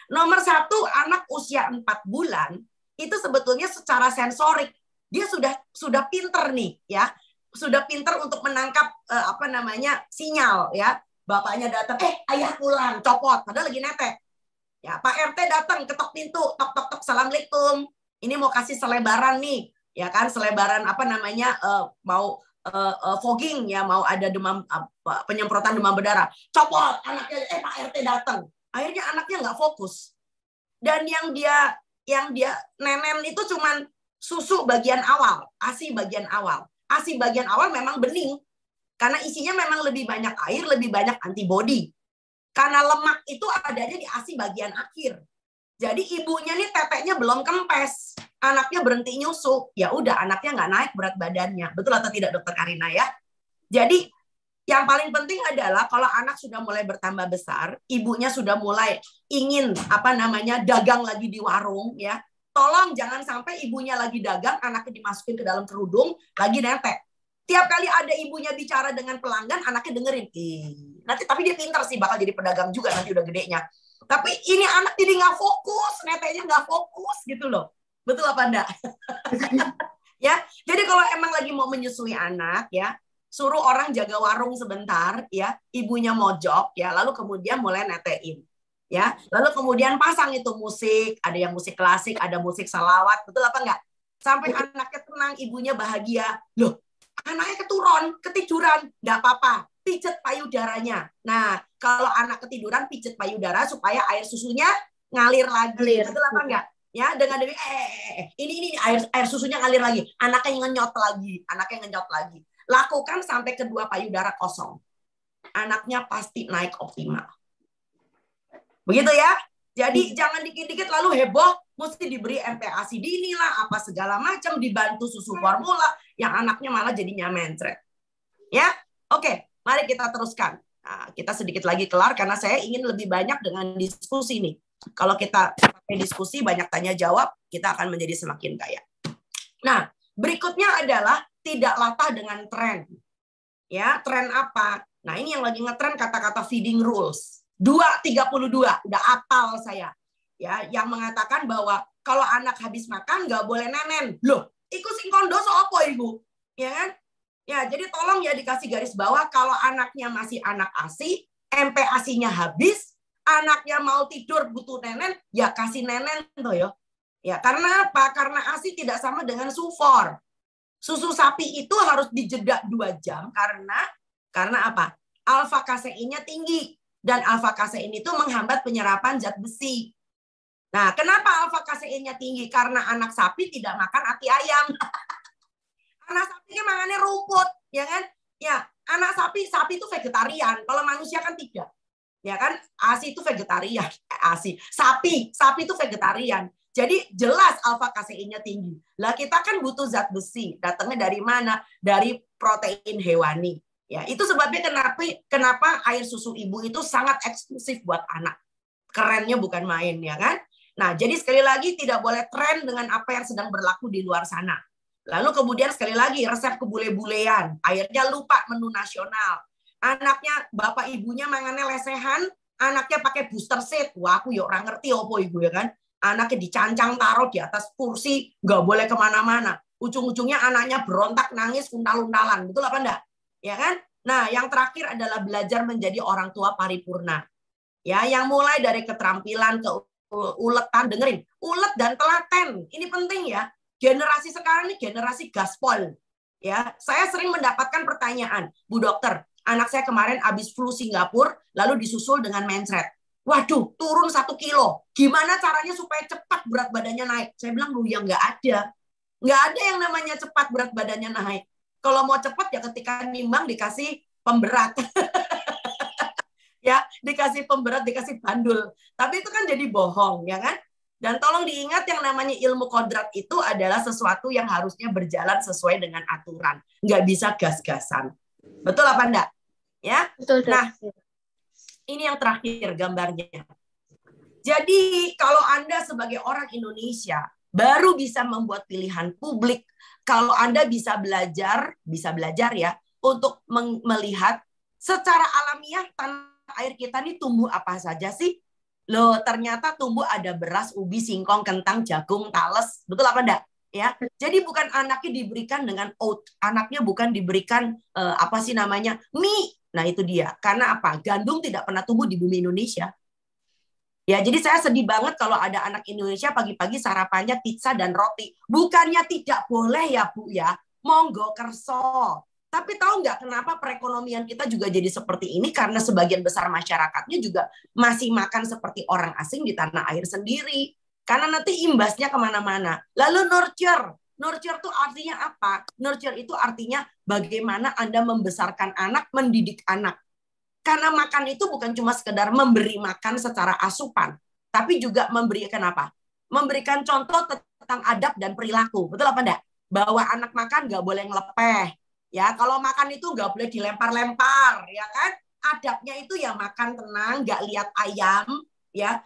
Nomor satu, anak usia 4 bulan itu sebetulnya secara sensorik dia sudah pinter nih ya, sudah pinter untuk menangkap sinyal ya. Bapaknya datang, ayah pulang, copot, padahal lagi netek. Ya, Pak RT datang, ketok pintu, tok tok tok, assalamualaikum. Ini mau kasih selebaran nih, ya kan, selebaran mau fogging ya, mau ada penyemprotan demam berdarah. Copot, anaknya, Pak RT datang. Akhirnya anaknya nggak fokus. Dan yang dia nenen itu cuman susu bagian awal, ASI bagian awal. ASI bagian awal memang bening, karena isinya memang lebih banyak air, lebih banyak antibodi. Karena lemak itu adanya di ASI bagian akhir. Jadi ibunya nih teteknya belum kempes, anaknya berhenti nyusu, ya udah anaknya nggak naik berat badannya. Betul atau tidak, Dokter Karina ya? Jadi yang paling penting adalah kalau anak sudah mulai bertambah besar, ibunya sudah mulai ingin dagang lagi di warung ya. Tolong jangan sampai ibunya lagi dagang, anaknya dimasukin ke dalam kerudung, lagi netek. Tiap kali ada ibunya bicara dengan pelanggan, anaknya dengerin. Nanti tapi dia pintar sih, bakal jadi pedagang juga nanti udah gedenya. Tapi ini anak jadi nggak fokus, neteknya nggak fokus gitu loh. Betul apa enggak? Ya, jadi kalau emang lagi mau menyusui anak ya, suruh orang jaga warung sebentar ya, ibunya mojok ya, lalu kemudian mulai netein. Ya, lalu kemudian pasang itu musik, ada yang musik klasik, ada musik salawat, betul apa enggak? Sampai anaknya tenang, ibunya bahagia. Loh, anaknya ketiduran, enggak apa-apa, pijet payudaranya. Nah, kalau anak ketiduran, pijet payudara supaya air susunya ngalir lagi, betul apa enggak? Ya, dengan ini air susunya ngalir lagi, anaknya ngenyot lagi. Lakukan sampai kedua payudara kosong. Anaknya pasti naik optimal. Begitu ya. Jadi jangan dikit-dikit lalu heboh, mesti diberi MPASI dini lah, apa segala macam, dibantu susu formula, yang anaknya malah jadinya mencret. Ya, oke, mari kita teruskan. Nah, kita sedikit lagi kelar karena saya ingin lebih banyak dengan diskusi nih. Kalau kita pakai diskusi banyak tanya jawab, kita akan menjadi semakin kaya. Nah, berikutnya adalah tidak latah dengan tren. Ya, tren apa? Nah, ini yang lagi ngetren kata-kata feeding rules. 232, udah apal saya. Ya, yang mengatakan bahwa kalau anak habis makan nggak boleh nenen. Loh, ikut singkondo apa ibu? Ya kan? Ya, jadi tolong ya dikasih garis bawah kalau anaknya masih anak ASI, MPASI-nya habis, anaknya mau tidur butuh nenen, ya kasih nenen tuh ya. Ya, karena apa? Karena ASI tidak sama dengan sufor. Susu sapi itu harus dijeda 2 jam karena apa? Alfa kaseinnya tinggi dan alfa kasein itu menghambat penyerapan zat besi. Nah, kenapa alfa kaseinnya tinggi? Karena anak sapi tidak makan ati ayam. Anak sapi kan makannya rumput, ya kan? Ya, anak sapi itu vegetarian. Kalau manusia kan tidak. Ya kan? ASI itu vegetarian. Sapi itu vegetarian. Jadi jelas alfa kaseinnya tinggi. Lah kita kan butuh zat besi. Datangnya dari mana? Dari protein hewani. Ya, itu sebabnya kenapa air susu ibu itu sangat eksklusif buat anak. Kerennya bukan main, ya kan? Nah, jadi sekali lagi tidak boleh tren dengan apa yang sedang berlaku di luar sana. Lalu kemudian sekali lagi resep kebule-bulean. Akhirnya lupa menu nasional. Anaknya, bapak ibunya mangannya lesehan, anaknya pakai booster seat. Wah, aku ya orang ngerti apa ibu ya kan. Anaknya dicancang taruh di atas kursi, nggak boleh kemana-mana. Ujung-ujungnya anaknya berontak, nangis, untal-untalan. Betul apa enggak? Ya kan? Nah, yang terakhir adalah belajar menjadi orang tua paripurna. Ya, yang mulai dari keterampilan ke uletan, dengerin, ulet dan telaten. Ini penting ya. Generasi sekarang ini generasi gaspol. Ya, saya sering mendapatkan pertanyaan, Bu Dokter, anak saya kemarin habis flu Singapura, lalu disusul dengan mencret. Waduh, turun 1 kilo. Gimana caranya supaya cepat berat badannya naik? Saya bilang, lu ya nggak ada. Nggak ada yang namanya cepat berat badannya naik. Kalau mau cepat ya ketika nimbang dikasih pemberat. Ya, dikasih pemberat, dikasih bandul. Tapi itu kan jadi bohong, ya kan? Dan tolong diingat yang namanya ilmu kodrat itu adalah sesuatu yang harusnya berjalan sesuai dengan aturan. Nggak bisa gas-gasan. Betul apa enggak? Ya? Betul. Nah, ini yang terakhir gambarnya. Jadi kalau Anda sebagai orang Indonesia baru bisa membuat pilihan publik kalau Anda bisa belajar ya untuk melihat secara alamiah tanah air kita ini tumbuh apa saja sih? Loh, ternyata tumbuh ada beras, ubi, singkong, kentang, jagung, tales. Betul apa enggak? Ya. Jadi bukan anaknya diberikan dengan oat, anaknya bukan diberikan apa sih namanya? Mie. Nah, itu dia. Karena apa? Gandum tidak pernah tumbuh di bumi Indonesia. Ya, jadi saya sedih banget kalau ada anak Indonesia pagi-pagi sarapannya pizza dan roti. Bukannya tidak boleh ya, Bu ya. Monggo kerso. Tapi tahu nggak kenapa perekonomian kita juga jadi seperti ini? Karena sebagian besar masyarakatnya juga masih makan seperti orang asing di tanah air sendiri. Karena nanti imbasnya kemana-mana. Lalu nurture. Nurture itu artinya apa? Nurture itu artinya bagaimana Anda membesarkan anak, mendidik anak. Karena makan itu bukan cuma sekedar memberi makan secara asupan, tapi juga memberikan apa? Memberikan contoh tentang adab dan perilaku. Betul apa enggak? Bahwa anak makan nggak boleh ngelepeh. Ya, kalau makan itu nggak boleh dilempar-lempar, ya kan? Adabnya itu ya makan tenang, nggak lihat ayam, ya.